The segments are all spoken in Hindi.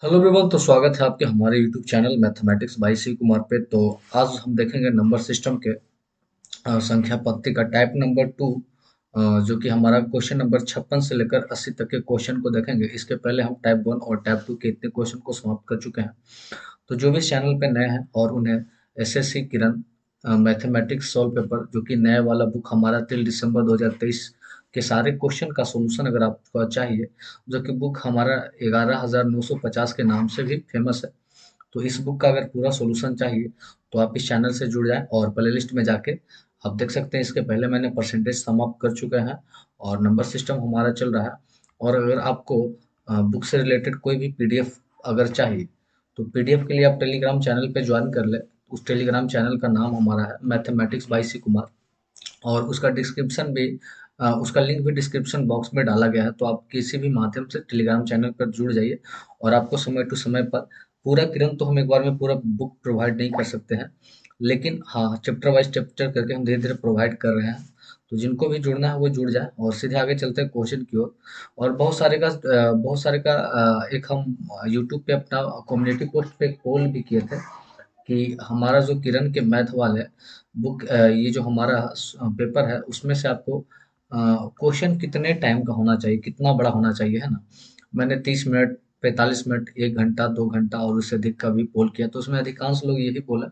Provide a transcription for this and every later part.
हेलो एवरीवन, तो स्वागत है आपके हमारे यूट्यूब चैनल मैथमेटिक्स बाई सी कुमार पे। तो आज हम देखेंगे नंबर सिस्टम के संख्या पत्ती का टाइप नंबर 2, जो कि हमारा क्वेश्चन नंबर 56 से लेकर 80 तक के क्वेश्चन को देखेंगे। इसके पहले हम टाइप 1 और टाइप 2 के इतने क्वेश्चन को समाप्त कर चुके हैं। तो जो भी इस चैनल पे नए हैं और उन्हें एसएससी किरण मैथमेटिक्स सॉल्व पेपर, जो कि नया वाला बुक हमारा 3 दिसंबर 2023 के सारे क्वेश्चन का सॉल्यूशन अगर आपको चाहिए, जो कि बुक हमारा 11,950 के नाम से भी फेमस है। तो इस बुक का अगर पूरा सॉल्यूशन चाहिए तो आप इस चैनल से जुड़ जाएं और प्ले लिस्ट में जाके आप देख सकते हैं। इसके पहले मैंने परसेंटेज समाप्त कर चुके हैं और नंबर सिस्टम हमारा चल रहा है। और अगर आपको बुक से रिलेटेड कोई भी पीडीएफ अगर चाहिए तो पीडीएफ के लिए आप टेलीग्राम चैनल पे ज्वाइन कर ले। उस टेलीग्राम चैनल का नाम हमारा है मैथमेटिक्स बाई सी कुमार, और उसका डिस्क्रिप्शन भी उसका लिंक भी डिस्क्रिप्शन बॉक्स में डाला गया है। तो आप किसी भी माध्यम से टेलीग्राम चैनल पर जुड़ जाइए और आपको समय टू समय पर पूरा किरण तो हम एक बार में पूरा बुक प्रोवाइड नहीं कर सकते हैं, लेकिन हाँ, चैप्टर वाइज चैप्टर करके हम धीरे धीरे प्रोवाइड कर रहे हैं। तो जिनको भी जुड़ना है वो जुड़ जाए और सीधे आगे चलते हैं क्वेश्चन की ओर। और बहुत सारे का एक हम यूट्यूब पे अपना कम्युनिटी पोस्ट पे पोल भी किए थे कि हमारा जो किरण के मैथ वाले बुक, ये जो हमारा पेपर है उसमें से आपको क्वेश्चन कितने टाइम का होना चाहिए, कितना बड़ा होना चाहिए, है ना। मैंने 30 मिनट, 45 मिनट, 1 घंटा, 2 घंटा और उससे अधिक का भी पोल किया। तो उसमें अधिकांश लोग यही बोला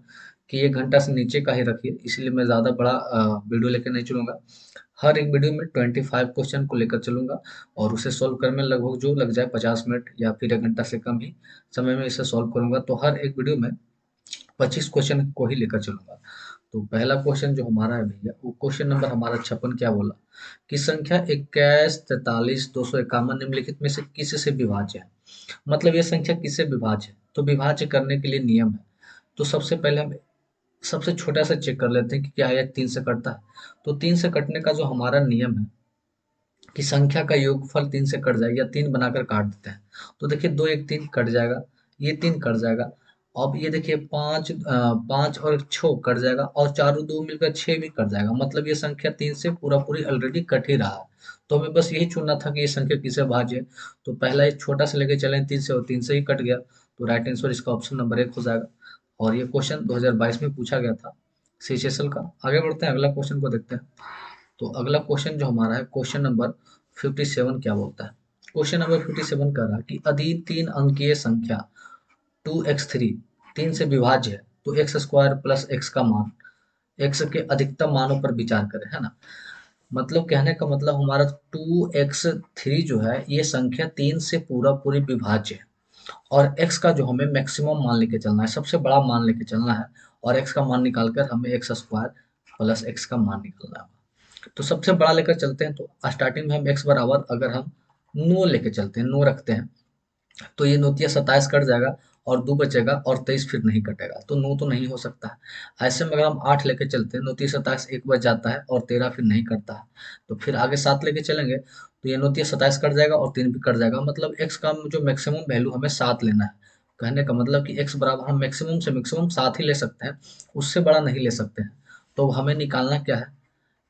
कि 1 घंटा से नीचे का ही रखिए। इसलिए मैं ज़्यादा बड़ा वीडियो लेकर नहीं चलूँगा। हर एक वीडियो में 25 क्वेश्चन को लेकर चलूँगा और उसे सॉल्व करने में लगभग जो लग जाए 50 मिनट या फिर 1 घंटा से कम ही समय में इसे सॉल्व करूँगा। तो हर एक वीडियो में 25 क्वेश्चन को ही लेकर चलूंगा। तो पहला क्वेश्चन जो हमारा है भैया, वो क्वेश्चन नंबर हमारा 56 क्या बोला कि संख्या 21, 43, 251 निम्नलिखित में से किस से विभाज्य है। मतलब ये संख्या किससे विभाज्य है, तो विभाज्य करने के लिए नियम है। तो सबसे पहले हम सबसे छोटा सा चेक कर लेते हैं कि क्या यह 3 से कटता है। तो 3 से कटने का जो हमारा नियम है कि संख्या का योगफल 3 से कट जाएगा या 3 बनाकर काट देते हैं। तो देखिए, 2 1 3 कट जाएगा, ये 3 कट जाएगा। अब ये देखिए, 5 और 6 कट जाएगा और चारों 2 मिलकर 6 भी कट जाएगा। मतलब ये संख्या 3 से पूरा पूरी ऑलरेडी कट ही रहा है। तो हमें बस यही चुनना था कि ये संख्या किससे भाज्य है। तो पहला एक छोटा से लेके चले 3 से और 3 से ही कट गया। तो राइट आंसर इसका ऑप्शन नंबर 1 हो जाएगा। और ये क्वेश्चन 2022 में पूछा गया था सीएचएसएल का। आगे बढ़ते हैं, अगला क्वेश्चन को देखते हैं। तो अगला क्वेश्चन जो हमारा है, क्वेश्चन नंबर 57 क्या बोलता है। क्वेश्चन नंबर 57 कह रहा है कि यदि 3 अंकीय संख्या 2x3 3 से विभाज्य है तो एक्स स्क्वायर प्लस एक्स का मान एक्स के अधिकतम मानों पर विचार करें, है ना। मतलब कहने का मतलब हमारा 2x3 जो है ये संख्या 3 से पूरा पूरी विभाज्य है। और x का जो हमें मैक्सिमम मान लेके चलना है, सबसे बड़ा मान लेके चलना है। और x का मान निकालकर हमें एक्स स्क्वायर प्लस एक्स का मान निकालना है। तो सबसे बड़ा लेकर चलते हैं। तो स्टार्टिंग में हम x बराबर अगर हम 9 लेके चलते हैं, 9 रखते हैं, तो ये 9 × 27 कट जाएगा और 2 बचेगा और 23 फिर नहीं कटेगा। तो 9 तो नहीं हो सकता है। ऐसे में अगर हम 8 लेके चलते हैं, 9 × 27 1 बच जाता है और 13 फिर नहीं कटता है। तो फिर आगे 7 लेके चलेंगे तो ये 9 × 27 कट जाएगा और 3 भी कट जाएगा। मतलब x का जो मैक्सिमम वैल्यू हमें 7 लेना है। कहने का मतलब कि x बराबर हम मैक्सिमम से मैक्सिमम 7 ही ले सकते हैं, उससे बड़ा नहीं ले सकते हैं। तो हमें निकालना क्या है,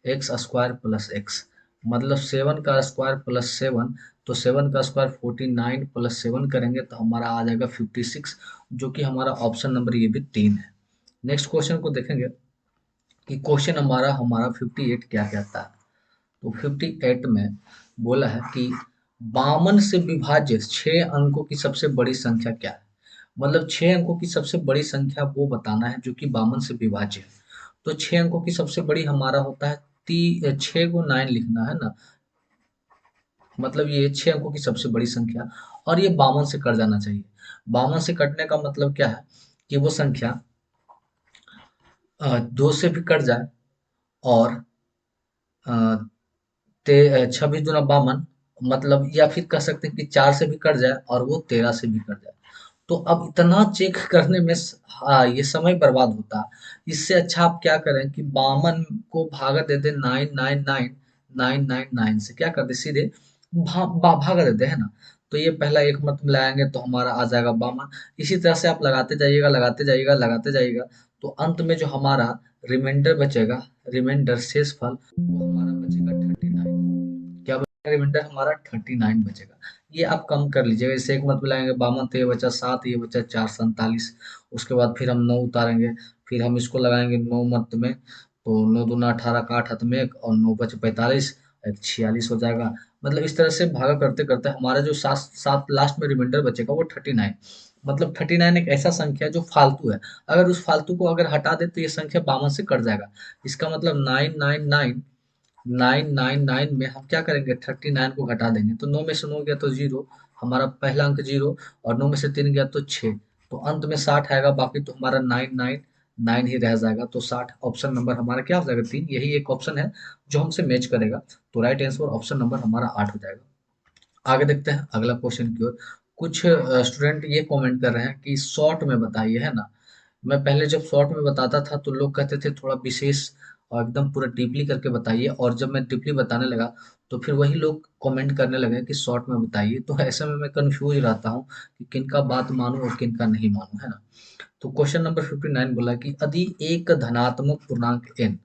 एक्स स्क्वायर प्लस एक्स। मतलब 7 का स्क्वायर प्लस 7, तो 7 का स्क्वायर 49 प्लस 7 करेंगे तो हमारा आ जाएगा 56, जो कि हमारा ऑप्शन नंबर ये भी 3 है। नेक्स्ट क्वेश्चन को देखेंगे कि क्वेश्चन हमारा हमारा 58 क्या कहता है। तो 58 में बोला है कि 52 से विभाज्य 6 अंकों की सबसे बड़ी संख्या क्या है। मतलब 6 अंकों की सबसे बड़ी संख्या वो बताना है जो कि 52 से विभाज्य है। तो 6 अंकों की सबसे बड़ी हमारा होता है 6 को 9 लिखना है ना। मतलब ये 6 अंकों की सबसे बड़ी संख्या, और ये 52 से कट जाना चाहिए। 52 से कटने का मतलब क्या है कि वो संख्या 2 से भी कट जाए और 26 × 52, मतलब या फिर कह सकते हैं कि 4 से भी कट जाए और वो 13 से भी कट जाए। तो अब इतना चेक करने में हाँ, ये समय बर्बाद होता है। इससे अच्छा आप क्या करें कि 52 को भागा दे दे 999 से, क्या कर दे सीधे भागा देते हैं ना। तो ये पहला एक मत मिलाएंगे तो हमारा आ जाएगा 52। इसी तरह से आप लगाते जाइएगा, लगाते जाइएगा, लगाते जाइएगा। तो अंत में जो हमारा रिमाइंडर बचेगा, रिमाइंडर शेषफल, वो हमारा बचेगा 39। क्या बचेगा, रिमाइंडर हमारा 39 बचेगा। ये आप कम कर लीजिएगा। जैसे एक मत मिलाएंगे 52 तो ये बचा 7, ये बचा 4 47। उसके बाद फिर हम 9 उतारेंगे, फिर हम इसको लगाएंगे 9 मत में, तो 9 दूना 18 का 8 हाथ में 1 और 9 बचे 45, एक 46 हो जाएगा। मतलब इस तरह से भागा करते करते हमारा जो सात सात लास्ट में रिमाइंडर बचेगा वो 39। मतलब 39 एक ऐसा संख्या है जो फालतू है। अगर उस फालतू को अगर हटा दे तो ये संख्या 52 से कट जाएगा। इसका मतलब 999 999 में हम क्या करेंगे, 39 को घटा देंगे, तो 9 में से 9 गया तो 0, हमारा पहला अंक 0, और 9 में से 3 गया तो 6, तो अंत में 60 आएगा। बाकी तो हमारा 999 ही रह जाएगा। तो 60 ऑप्शन नंबर हमारा क्या हो जाएगा, 3। यही एक ऑप्शन है जो हमसे मैच करेगा। तो राइट आंसर ऑप्शन नंबर हमारा 8 हो जाएगा। आगे देखते हैं अगला क्वेश्चन की ओर। कुछ स्टूडेंट ये कमेंट कर रहे हैं कि शॉर्ट में बताइए, है ना। मैं पहले जब शॉर्ट में बताता था तो लोग कहते थे थोड़ा विशेष और एकदम पूरा डीपली करके बताइए, और जब मैं डीपली बताने लगा तो फिर वही लोग कमेंट करने लगे कि शॉर्ट में बताइए। तो ऐसे में मैं कंफ्यूज रहता हूँ कि किनका बात मानूं और किनका नहीं मानूं, है ना। तो क्वेश्चन नंबर 59 बोला कि यदि एक धनात्मक पूर्णांक n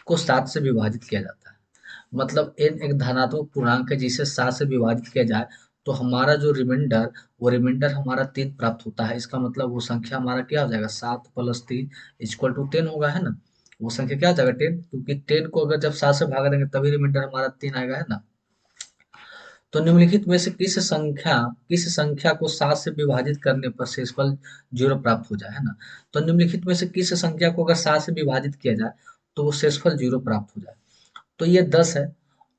को 7 से विभाजित किया जाता है, मतलब n एक धनात्मक पूर्णांक है जिसे 7 से विभाजित किया जाए, तो हमारा जो रिमाइंडर, वो रिमाइंडर हमारा 3 प्राप्त होता है। इसका मतलब वो संख्या हमारा क्या हो जाएगा, 7 + 3 = 10 होगा, है ना। वो संख्या क्या हो जाएगा, 10, क्योंकि 10 को अगर जब 7 से भाग देंगे तभी रिमाइंडर हमारा 3 आएगा, है ना। तो निम्नलिखित में से किस संख्या को 7 से विभाजित करने पर शेषफल 0 प्राप्त हो जाए, है ना। तो निम्नलिखित में से किस संख्या को अगर 7 से विभाजित किया जाए तो वो शेषफल 0 प्राप्त हो जाए। तो ये 10 है,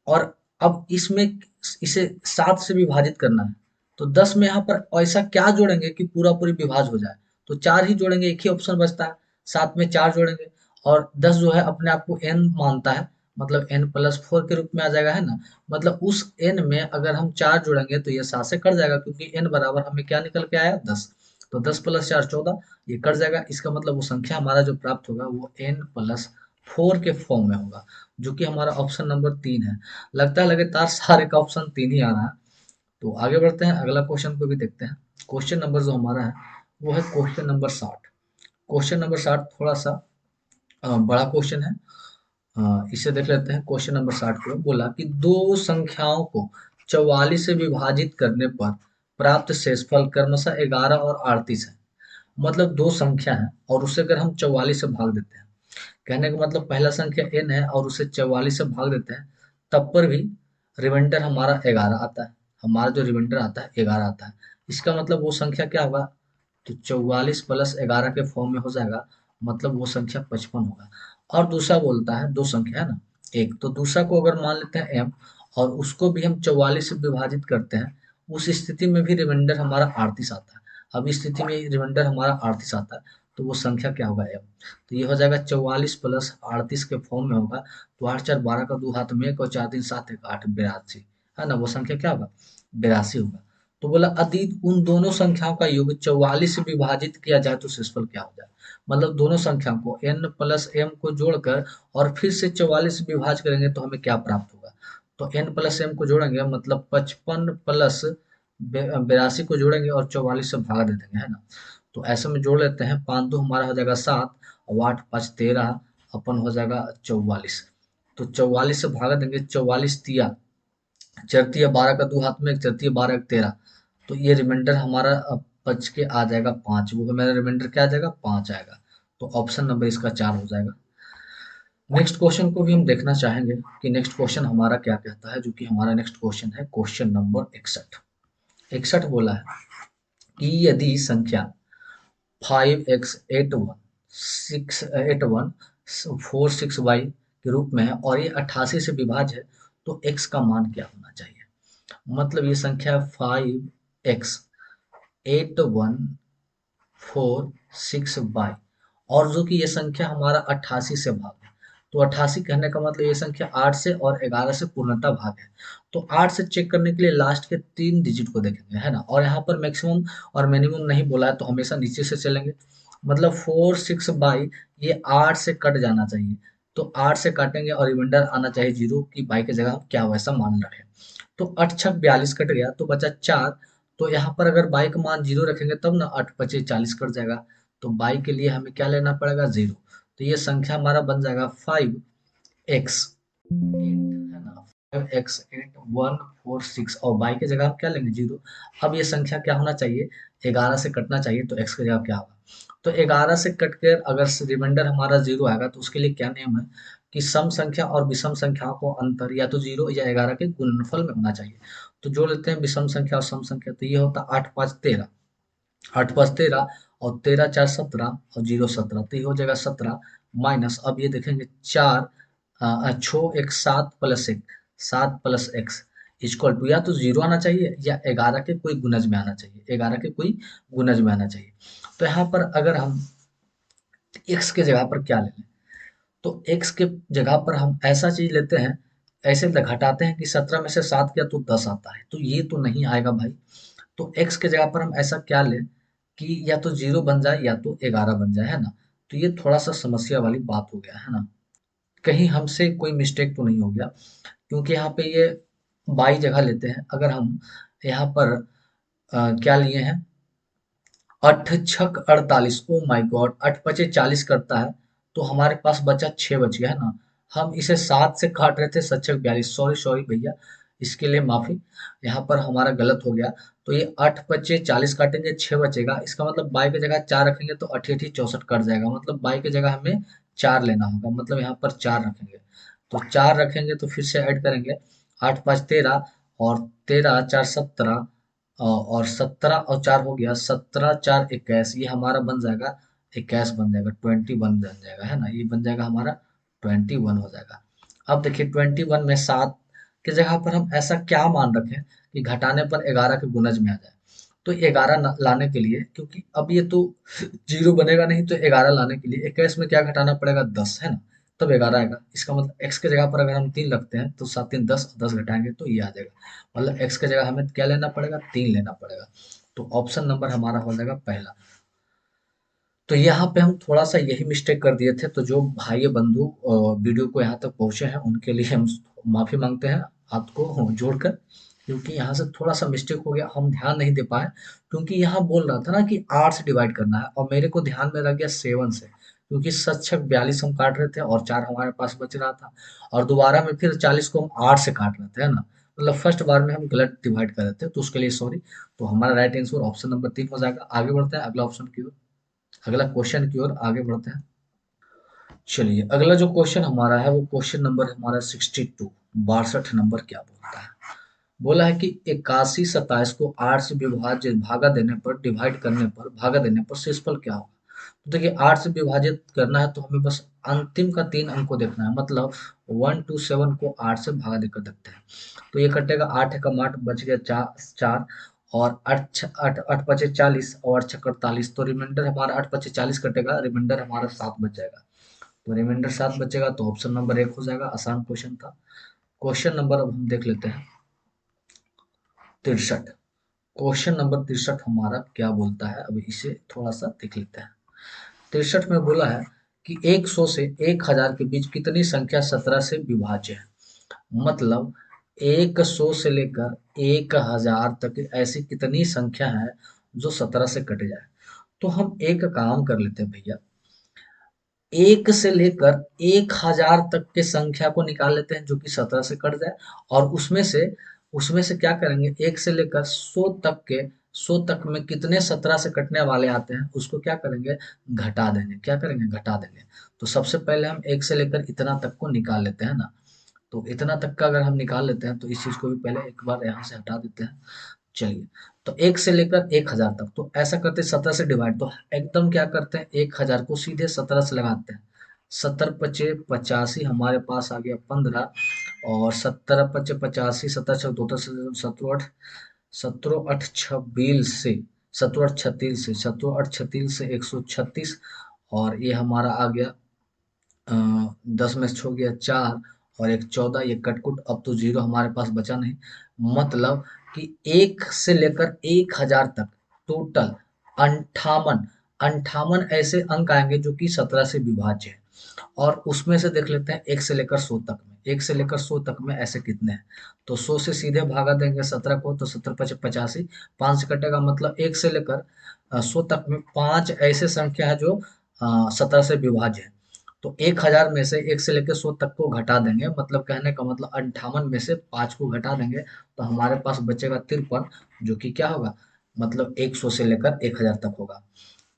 और अब इसमें इसे 7 से विभाजित करना है। तो 10 में यहाँ पर ऐसा क्या जोड़ेंगे कि पूरा पूरी विभाज हो जाए। तो 4 ही जोड़ेंगे, एक ही ऑप्शन बचता है। 7 में 4 जोड़ेंगे, और 10 जो है अपने आप को n मानता है, मतलब n+4 के रूप में आ जाएगा, है ना। मतलब उस n में अगर हम 4 जोड़ेंगे तो ये 7 से कट जाएगा, क्योंकि n बराबर हमें क्या निकल के आया, 10। तो 10 + 4 14, ये कट जाएगा। इसका मतलब वो संख्या हमारा जो प्राप्त होगा वो n+4 के फॉर्म में होगा, जो कि हमारा ऑप्शन नंबर 3 है। लगता है लगातार सारे का ऑप्शन 3 ही आ रहा है। तो आगे बढ़ते हैं, अगला क्वेश्चन को भी देखते हैं। क्वेश्चन नंबर जो हमारा है वो है क्वेश्चन नंबर 60। क्वेश्चन नंबर 60 थोड़ा सा बड़ा क्वेश्चन है। इसे देख लेते हैं। क्वेश्चन नंबर 60 को बोला कि दो संख्याओं को 44 से विभाजित करने पर प्राप्त शेषफल क्रमशः 11 और 38 है। मतलब दो संख्या है और उसे अगर हम 44 से भाग देते हैं, कहने का मतलब पहला संख्या n है और उसे 44 से भाग देते हैं, तब पर भी रिमाइंडर हमारा 11 आता है। हमारा जो रिमाइंडर आता है 11 आता है। इसका मतलब वो संख्या क्या होगा, तो 44 + 11 के फॉर्म में हो जाएगा, मतलब वो संख्या 55 होगा। और दूसरा बोलता है, दो संख्या है ना, एक तो दूसरा को अगर मान लेते हैं m, और उसको भी हम 44 से विभाजित करते हैं, उस स्थिति में भी रिमाइंडर हमारा 38 आता है। अब इस स्थिति में रिमाइंडर हमारा 38 आता है, तो वो संख्या क्या होगा, m। तो ये हो जाएगा 44 + 38 के फॉर्म में होगा। तो 8 4 12 का 2 हाथ में 1 और 4 3 7 1 8 82, है ना। वो संख्या क्या होगा, 82 होगा। तो बोला यदि उन दोनों संख्याओं का योग 44 से विभाजित किया जाए तो शेषफल क्या हो जाए। मतलब दोनों संख्याओं को n+m को जोड़कर और फिर से 44 से विभाज करेंगे तो हमें क्या प्राप्त होगा। तो n+m को जोड़ेंगे, मतलब 55 प्लस 82 को जोड़ेंगे और 44 से भागा दे देंगे, है ना। तो ऐसे में जोड़ लेते हैं, 5 2 हमारा हो जाएगा 7, और 8 5 13, अपन हो जाएगा 44। तो 44 से भागा देंगे, 44 तिया चरती है 12 का 2 हाथ में, एक चरती है 12 एक 13। तो ये रिमाइंडर हमारा बच के आ जाएगा 5। वो मेरा रिमाइंडर क्या आ जाएगा, 5 आएगा। तो ऑप्शन नंबर इसका 4 हो जाएगा। नेक्स्ट क्वेश्चन को भी हम देखना चाहेंगे कि नेक्स्ट क्वेश्चन हमारा क्या कहता है, जो कि हमारा नेक्स्ट क्वेश्चन है क्वेश्चन नंबर 61। 61 बोला है कि यदि संख्या 5x 8 1 के रूप में है और ये 88 से विभाज्य है, तो x का मान क्या होना चाहिए। मतलब ये संख्या 5x 8 1 4 6 और जो कि ये संख्या हमारा 88 से भाग है। तो 88 कहने का मतलब ये संख्या 8 से और 11 से पूर्णतः भाग है। तो 8 से चेक करने के लिए लास्ट के 3 डिजिट को देखेंगे, है ना। और यहाँ पर मैक्सिमम और मिनिमम नहीं बोला है, तो हमेशा नीचे से चलेंगे। मतलब 4 6 ये 8 से कट जाना चाहिए। तो 8 से काटेंगे और रिमाइंडर आना चाहिए 0 की बाई की जगह हम क्या वैसा मान रखें। तो 8 6 42 कट गया तो बचा 4। तो यहाँ पर अगर बाई का मान 0 रखेंगे तब ना 8 5 40 कट जाएगा। तो बाई के लिए हमें क्या लेना पड़ेगा, 0। तो ये संख्या हमारा बन जाएगा 5x 8, है ना। 5x8146 और y की जगह हम क्या लेंगे 0। अब ये संख्या क्या होना चाहिए, 11 से कटना चाहिए, तो x की जगह क्या होगा, तो 11 से कट कर अगर रिमाइंडर हमारा 0 आएगा तो उसके लिए क्या नियम है कि सम संख्या और विषम संख्याओं को अंतर या तो 0 या 11 के गुणनफल में होना चाहिए। तो जो लेते हैं विषम संख्या और सम संख्या, तो ये होता है 8 5 13, 8 5 13 और 13 4 17 और 0 17, तो ये हो जाएगा 17 माइनस, अब ये देखेंगे 4 छो एक 7 plus 1, 7 plus x equal to या तो 0 आना चाहिए या 11 के कोई गुणज में आना चाहिए, 11 के कोई गुणज में आना चाहिए। तो यहाँ पर अगर हम x के जगह पर क्या ले लें, तो x के जगह पर हम ऐसा चीज लेते हैं, ऐसे घटाते हैं कि 17 में से 7 किया तो 10 आता है, तो ये तो नहीं आएगा भाई। तो x के जगह पर हम ऐसा क्या लें कि या तो 0 बन जाए या तो 11 बन जाए, है ना। तो ये थोड़ा सा समस्या वाली बात हो गया है ना, कहीं हमसे कोई मिस्टेक तो नहीं हो गया, क्योंकि यहाँ पे ये बाई जगह लेते हैं। अगर हम यहाँ पर क्या लिए हैं, 8 छक 48, ओ माय गॉड, 8 पचे 40 करता है, तो हमारे पास बचा 6 बच गया है ना। हम इसे 7 से काट रहे थे, 7 छक 42, सॉरी सॉरी भैया, इसके लिए माफी, यहाँ पर हमारा गलत हो गया। तो ये 8 पचे 40 काटेंगे, 6 बचेगा, इसका मतलब बाई की जगह 4 रखेंगे तो 8 8 64 कट जाएगा, मतलब बाई की जगह हमें 4 लेना होगा, मतलब यहाँ पर 4 रखेंगे। तो 4 रखेंगे तो फिर से ऐड करेंगे, 8 5 13 और 13 4 17 और 17 और 4 हो गया, 17 4 21, ये हमारा बन जाएगा 21 बन जाएगा, 21 बन जाएगा, है ना, ये बन जाएगा हमारा 21 हो जाएगा। अब देखिए 21 में 7 की जगह पर हम ऐसा क्या मान रखें कि घटाने पर 11 के गुणज में आ जाए। तो 11 लाने के लिए, क्योंकि अब ये तो 0 बनेगा नहीं, तो 11 लाने के लिए 21 में क्या घटाना पड़ेगा 10, है ना, तब 11 आएगा। इसका मतलब x की जगह पर अगर हम 3 रखते हैं तो 7 3 10, 10 घटाएंगे तो ये आ जाएगा, मतलब x की जगह हमें क्या लेना पड़ेगा 3 लेना पड़ेगा। तो ऑप्शन नंबर हमारा हो जाएगा पहला। तो यहाँ पे हम थोड़ा सा यही मिस्टेक कर दिए थे, तो जो भाई बंधु वीडियो को यहाँ तक पहुंचे हैं उनके लिए हम माफी मांगते हैं हाथ को जोड़कर, क्योंकि यहाँ से थोड़ा सा मिस्टेक हो गया, हम ध्यान नहीं दे पाए, क्योंकि यहाँ बोल रहा था ना कि 8 से डिवाइड करना है और मेरे को ध्यान में रह गया 7 से, क्योंकि 7 छक 42 हम काट रहे थे और 4 हमारे पास बच रहा था, और दोबारा में फिर 40 को हम 8 से काट रहे थे, है ना, मतलब फर्स्ट बार में हम गलत डिवाइड कर रहे थे, तो उसके लिए सॉरी। तो हमारा राइट आंसर ऑप्शन नंबर 3 हो जाएगा। आगे बढ़ते हैं अगला ऑप्शन की ओर, अगला क्वेश्चन की ओर आगे बढ़ते हैं। चलिए अगला जो क्वेश्चन हमारा है वो क्वेश्चन नंबर हमारा 62, 62 नंबर क्या बोलता है। बोला है कि 81 27 को 8 से विभाजित भागा देने पर डिवाइड करने पर भागा देने पर शेषफल क्या होगा। तो देखिए 8 से विभाजित करना है तो हमें बस अंतिम का 3 अंक को देखना है, मतलब 1 2 7 को 8 से भागा देकर देखते हैं। तो ये कटेगा 8 एकम 8 बच गया 4 और 8 8 8 पचे 40 और 8 छक 48, तो रिमाइंडर हमारा 8 पचे 40 कटेगा, रिमाइंडर हमारा 7 बच जाएगा। तो रिमाइंडर 7 बचेगा, तो ऑप्शन नंबर 1 हो जाएगा। आसान क्वेश्चन था। क्वेश्चन नंबर अब हम देख लेते हैं 63। क्वेश्चन नंबर 63 हमारा क्या बोलता है, अब इसे थोड़ा सा देख लेते हैं। 63 में बोला है कि 100 से 1000 के बीच कितनी संख्या 17 से विभाज्य है, मतलब 100 से लेकर 1000 तक ऐसी कितनी संख्या है जो 17 से कट जाए। तो हम एक काम कर लेते हैं भैया, 1 से लेकर 1000 तक के संख्या को निकाल लेते हैं जो कि 17 से कट जाए, और उसमें से क्या करेंगे, 1 से लेकर 100 तक के, 100 तक में कितने 17 से कटने वाले आते हैं उसको क्या करेंगे, घटा देंगे, क्या करेंगे घटा देंगे। तो सबसे पहले हम 1 से लेकर इतना तक को निकाल लेते हैं ना, तो इतना तक का अगर हम निकाल लेते हैं तो इस चीज को भी पहले एक बार यहाँ से हटा देते हैं। चलिए, तो 1 से लेकर 1000 तक, तो ऐसा करते हैं 17 से डिवाइड, तो एकदम क्या करते हैं 1000 को सीधे 17 से लगाते हैं, 70 पचे 85 हमारे पास आ गया 15, और 70 पचे 85, 17 छक 2, 17 17 8 26 से 17 8 36 से 17 8 36 से 136, और ये हमारा आ गया 10 में से छो गया 4 और एक 14, ये कटकुट, अब तो जीरो हमारे पास बचा नहीं, मतलब कि 1 से लेकर 1000 तक टोटल 58 58 ऐसे अंक आएंगे जो कि 17 से विभाज्य है। और उसमें से देख लेते हैं 1 से लेकर 100 तक में, 1 से लेकर 100 तक में ऐसे कितने हैं, तो 100 से सीधे भागा देंगे 17 को, तो 17 पचे 85, 5 से कटेगा, मतलब 1 से लेकर 100 तक में 5 ऐसे संख्या है जो 17 से विभाज्य है। तो 1000 में से 1 से लेकर 100 तक को घटा देंगे, मतलब कहने का मतलब 58 में से 5 को घटा देंगे तो हमारे पास बचेगा 53, जो कि क्या होगा, मतलब 100 से लेकर 1000 तक होगा।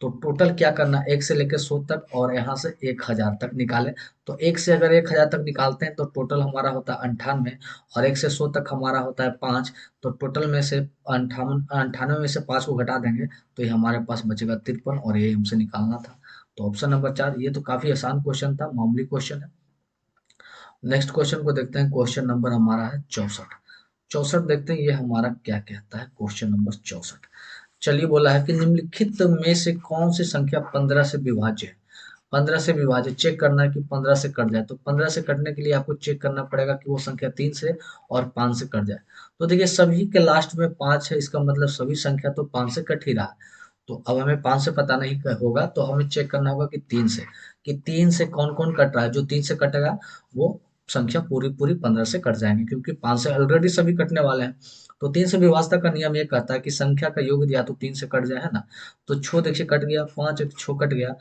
तो टोटल क्या करना, 1 से लेकर 100 तक और यहाँ से 1000 तक निकालें। तो 1 से अगर 1000 तक निकालते हैं तो टोटल हमारा होता है 98, और 1 से 100 तक हमारा होता है 5। तो टोटल में से 98 में से 5 को घटा देंगे तो ये हमारे पास बचेगा 53, और ये हमसे निकालना था। तो ऑप्शन नंबर 4, ये तो काफी आसान क्वेश्चन था, मामूली क्वेश्चन है। नेक्स्ट क्वेश्चन को देखते हैं, क्वेश्चन नंबर हमारा है 64। 64 देखते हैं ये हमारा क्या कहता है, क्वेश्चन नंबर 64। चलिए, बोला है कि निम्नलिखित में से कौन सी संख्या 15 से विभाज्य है। 15 से विभाज्य चेक करना है कि 15 से कट जाए। तो 15 से कटने के लिए आपको चेक करना पड़ेगा कि वो संख्या 3 से और 5 से कट जाए। तो देखिए, सभी के लास्ट में 5 है, इसका मतलब सभी संख्या तो 5 से कट ही रहा है। तो अब हमें 5 से पता नहीं होगा, तो हमें चेक करना होगा कि 3 से, कि 3 से कौन कौन कट रहा है। जो 3 से कटेगा वो संख्या पूरी पूरी 15 से कट जाएंगे, क्योंकि 5 से ऑलरेडी सभी कटने वाले हैं। तो 3 से विभाजता का नियम ये कहता है कि संख्या का योग या तो 3 से कट जाए, है ना। तो छो देखिए कट गया, 5 एक छो कट गया,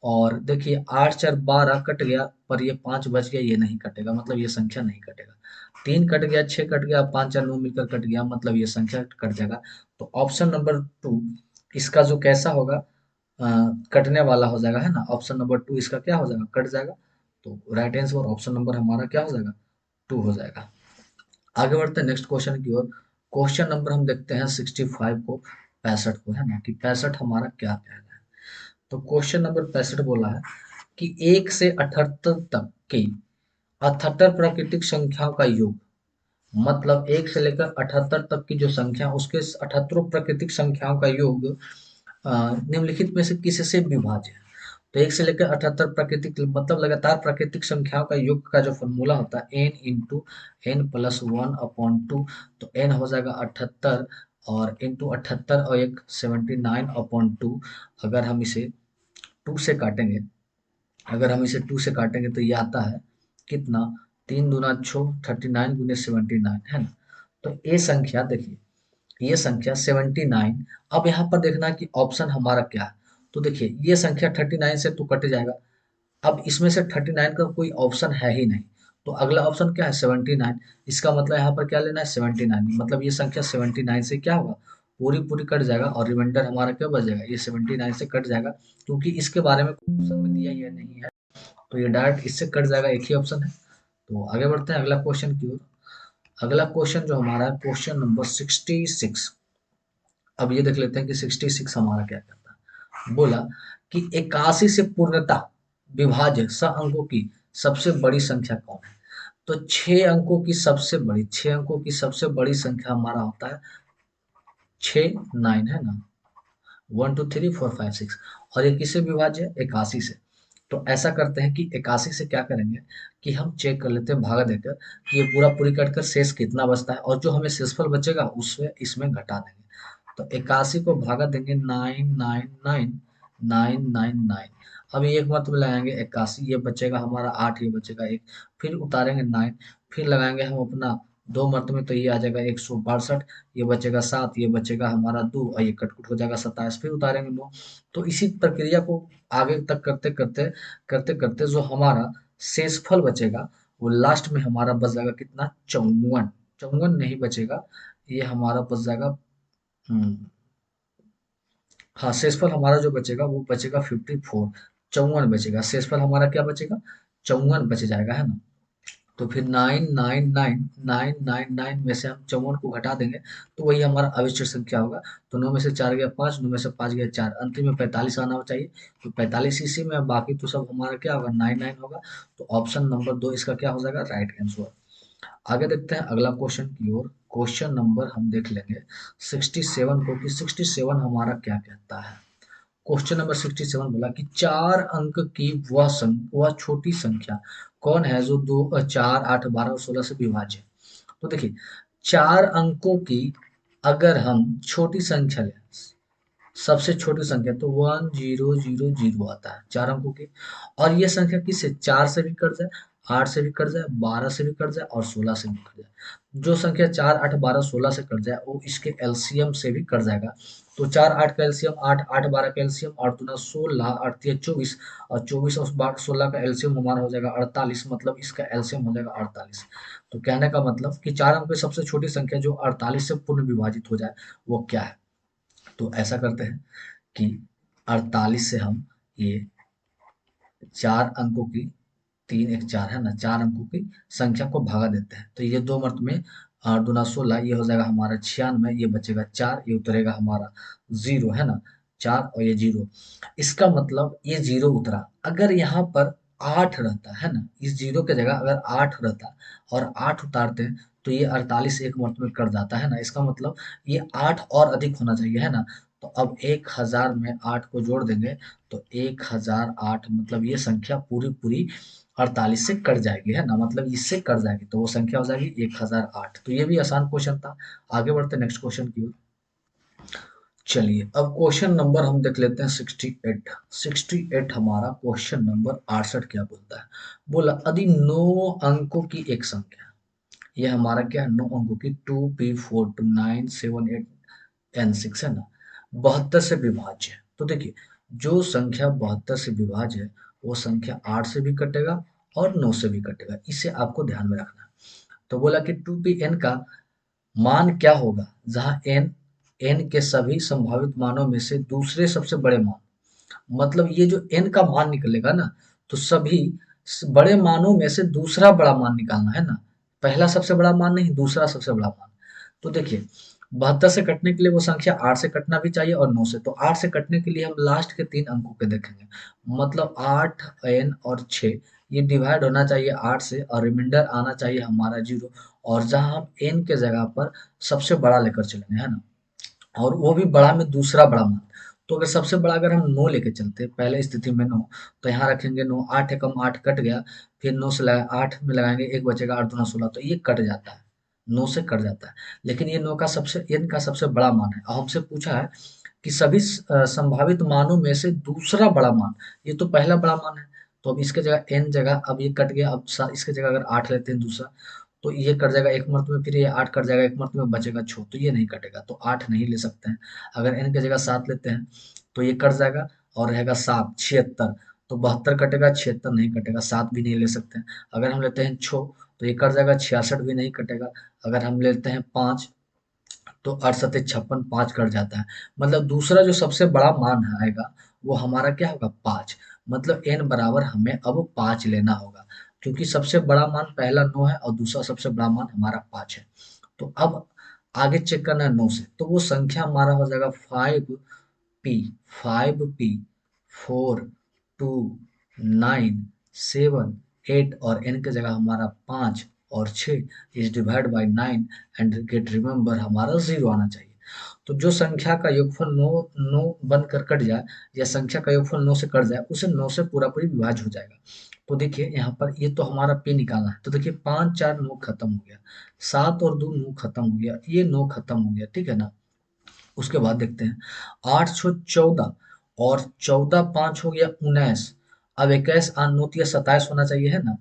और देखिए 8 4 12 कट गया, पर ये 5 बच गया, ये नहीं कटेगा, मतलब ये संख्या नहीं कटेगा। 3 कट गया, 6 कट गया, 5 4 9 मिलकर कट गया, मतलब ये संख्या कट जाएगा। तो ऑप्शन नंबर 2 इसका जो कैसा होगा, अ, कटने वाला हो जाएगा, है ना। ऑप्शन नंबर 2 इसका क्या हो जाएगा, कट जाएगा। तो राइट आंसर ऑप्शन नंबर हमारा क्या हो जाएगा, 2 हो जाएगा। आगे बढ़ते हैं नेक्स्ट क्वेश्चन की ओर। क्वेश्चन नंबर हम देखते हैं 65 को, 65 को, है ना, कि 65 हमारा क्या कह रहा है। तो क्वेश्चन नंबर 65 बोला है कि 1 से 78 तक की 78 प्राकृतिक संख्याओं का योग, मतलब 1 से लेकर 78 तक की जो संख्या, उसके 78 प्राकृतिक संख्याओं का योग निम्नलिखित में से किससे विभाज्य है। तो 1 से लेकर 78 प्राकृतिक, मतलब लगातार प्राकृतिक संख्याओं का योग का जो फॉर्मूला होता है n इंटू एन प्लस 1/2। तो n हो जाएगा 78, और इंटू 78 और एक 79/2। अगर हम इसे 2 से काटेंगे, तो ये आता है कितना, 3 दूना 6, 39 गुने 79, है ना। तो ये संख्या देखिए, ये संख्या 79। अब यहाँ पर देखना है कि ऑप्शन हमारा क्या है। तो देखिए, ये संख्या 39 से तो कट जाएगा। अब इसमें से 39 का कोई ऑप्शन है ही नहीं, तो अगला ऑप्शन क्या है, 79। इसका मतलब यहाँ पर क्या लेना है, 79, मतलब ये संख्या 79 से क्या होगा, पूरी पूरी कट जाएगा, और रिमाइंडर हमारा क्या बच जाएगा, ये 79 से कट जाएगा, क्योंकि इसके बारे में ऑप्शन में दिया ही नहीं है। तो ये डायरेक्ट इससे कट जाएगा, एक ही ऑप्शन है। तो आगे बढ़ते हैं अगला क्वेश्चन की ओर। अगला क्वेश्चन जो हमारा है, क्वेश्चन नंबर 66। अब ये देख लेते हैं कि 66 हमारा क्या कहता है। बोला कि 81 से पूर्णतः विभाज्य स अंकों की सबसे बड़ी संख्या कौन है। तो 6 अंकों की सबसे बड़ी संख्या हमारा होता है 9, है ना। 1 2 3 4 5 6, और ये किससे विभाज्य है, 81 से। तो ऐसा करते हैं कि 81 से क्या करेंगे, कि हम चेक कर लेते हैं भागा देकर कि ये पूरा पूरी कट कर शेष कितना बचता है, और जो हमें शेषफल बचेगा उसमें इसमें घटा देंगे। तो 81 को भागा देंगे 999 अब एक मतलब लगाएंगे 81, ये बचेगा हमारा 8, ये बचेगा 1, फिर उतारेंगे 9, फिर लगाएंगे हम अपना 2 मरतबे, तो ये आ जाएगा 162, ये बचेगा 7, ये बचेगा हमारा 2, और ये कटकुट हो जाएगा 27, फिर उतारेंगे 9। तो इसी प्रक्रिया को आगे तक करते करते जो हमारा शेषफल बचेगा, वो लास्ट में हमारा बच जाएगा कितना, 54। 54 नहीं बचेगा, ये हमारा बच जाएगा, हम्म, हाँ, शेषफल हमारा जो बचेगा वो बचेगा 54। 54 बचेगा, शेषफल हमारा क्या बचेगा, 54 बच जाएगा, है ना। तो फिर 999 में से हम 54 को घटा देंगे, तो वही हमारा अविच्छेद संख्या होगा। तो 9 में से 4 गया 5, 9 में से 5 गया 4, अंतिम में 45 आना चाहिए। तो 45 इसी में, बाकी तो सब हमारा क्या होगा, 99 होगा। तो ऑप्शन नंबर 2 इसका क्या हो जाएगा, राइट आंसर। आगे देखते हैं अगला क्वेश्चन की ओर। क्वेश्चन नंबर हम देख लेंगे 67 को, कि 67 हमारा क्या कहता है। क्वेश्चन नंबर 67 बोला कि 4 अंक की वह छोटी संख्या कौन है जो 2 4 8 12 और 16 से विभाज्य है। तो देखिए, 4 अंकों की अगर हम छोटी संख्या लें, सबसे छोटी संख्या, तो 1000 आता है 4 अंकों की। और ये संख्या किससे, 4 से भी कट जाए, 8 से भी कट जाए, 12 से भी कट जाए और 16 से भी कट जाए। जो संख्या 4, 8, 12, 16 से कट जाए वो इसके एलसीएम से भी कट जाएगा। तो 4, 8 का एलसीएम 8, 8, 12 का एलसीएम 8 दूना 16, 8 तिया 24 और 24 और 16 का एलसीएम हमारा हो जाएगा 48, मतलब इसका एलसीएम हो जाएगा 48। तो कहने का मतलब कि 4 अंक की सबसे छोटी संख्या जो 48 से पूर्ण विभाजित हो जाए वो क्या है। तो ऐसा करते हैं कि 48 से हम ये 4 अंकों की, 3 एक 4 है ना, 4 अंकों की संख्या को भागा देते हैं। तो ये 2 मर्त में 8 दूना 16, ये हो जाएगा हमारा 96, ये बचेगा 4, ये उतरेगा हमारा 0 है ना, 4 और ये 0। इसका मतलब ये 0 उतरा। अगर यहाँ पर 8 रहता है ना, इस 0 की जगह अगर 8 रहता और 8 उतारते हैं तो ये 48 एक मर्त में कट जाता है ना। इसका मतलब ये 8 और अधिक होना चाहिए है ना। तो अब 1000 में 8 को जोड़ देंगे तो 1008, मतलब ये संख्या पूरी पूरी 48 से कट जाएगी है ना, मतलब इससे कट जाएगी तो वो संख्या हो जाएगी 1008। तो ये भी आसान क्वेश्चन था। आगे बढ़ते नेक्स्ट क्वेश्चन की ओर। चलिए अब क्वेश्चन नंबर हम देख लेते हैं 68। 68 हमारा क्वेश्चन नंबर 68 क्या बोलता है। बोला यदि 9 अंकों की एक संख्या, ये हमारा क्या है 9 अंकों की, 2p42978n6 है ना, 72 से विभाज्य है। तो देखिए जो संख्या 72 से विभाज्य है वो संख्या 8 से भी कटेगा और 9 से भी कटेगा, इसे आपको ध्यान में रखना है। तो बोला कि 2pn का मान क्या होगा जहां n के सभी संभावित मानों में से दूसरे सबसे बड़े मान, मतलब ये जो n का मान निकलेगा ना, तो सभी बड़े मानों में से दूसरा बड़ा मान निकालना है ना, पहला सबसे बड़ा मान नहीं, दूसरा सबसे बड़ा मान। तो देखिए 72 से कटने के लिए वो संख्या 8 से कटना भी चाहिए और 9 से। तो 8 से कटने के लिए हम लास्ट के 3 अंकों के देखेंगे, मतलब 8 n और 6, ये डिवाइड होना चाहिए 8 से और रिमाइंडर आना चाहिए हमारा 0। और जहां हम n के जगह पर सबसे बड़ा लेकर चलेंगे है ना, और वो भी बड़ा में दूसरा बड़ा मान। तो अगर सबसे बड़ा अगर हम 9 लेके चलते हैं पहले स्थिति में 9, तो यहाँ रखेंगे 9, 8 एकम 8 कट गया, फिर 9 से लगा 8 में लगाएंगे, एक बचेगा 8 दूना 16, तो ये कट जाता है, 9 से कट जाता है। लेकिन ये 9 का सबसे, n का सबसे बड़ा मान है और हमसे पूछा है कि सभी संभावित मानों में से दूसरा बड़ा मान, ये तो पहला बड़ा मान है। तो अब इसके जगह n जगह, अब ये कट गया, अब इसके जगह अगर 8 लेते हैं दूसरा, तो ये कट जाएगा एक मर्त में, फिर ये 8 कट जाएगा एक मर्त में, बचेगा 6, तो ये नहीं कटेगा, तो 8 नहीं ले सकते हैं। अगर n की जगह 7 लेते हैं तो ये कट जाएगा और रहेगा 7, 76, तो 72 कटेगा, 76 नहीं कटेगा, 7 भी नहीं ले सकते हैं। अगर हम लेते हैं 6 तो ये कट जाएगा, 66 भी नहीं कटेगा। अगर हम लेते हैं 5 तो 68 56, 5 कट जाता है। मतलब दूसरा जो सबसे बड़ा मान आएगा वो हमारा क्या होगा 5, मतलब n बराबर हमें अब 5 लेना होगा, क्योंकि सबसे बड़ा मान पहला 9 है और दूसरा सबसे बड़ा मान हमारा 5 है। तो अब आगे चेक करना है 9 से, तो वो संख्या हमारा हो जाएगा 5p, 5p 4 2 9 7 8 और n की जगह हमारा 5 और 6 is divide by 9 and get remember हमारा 0 आना चाहिए। तो जो संख्या का योगफल 9 9 बनकर कट जाए या संख्या का योगफल 9 से कट जाए उसे 9 से पूरा पूरी विभाज्य हो जाएगा। तो देखिए यहाँ पर ये तो हमारा p निकालना है, तो देखिए 5 4 9 खत्म हो गया, 7 और 2 9 खत्म हो गया, ये 9 खत्म हो गया, ठीक है ना। उसके बाद देखते हैं 8 6 14 और 14 5 हो गया 19। अब 21 8 9 या 27 होना चाहिए है ना।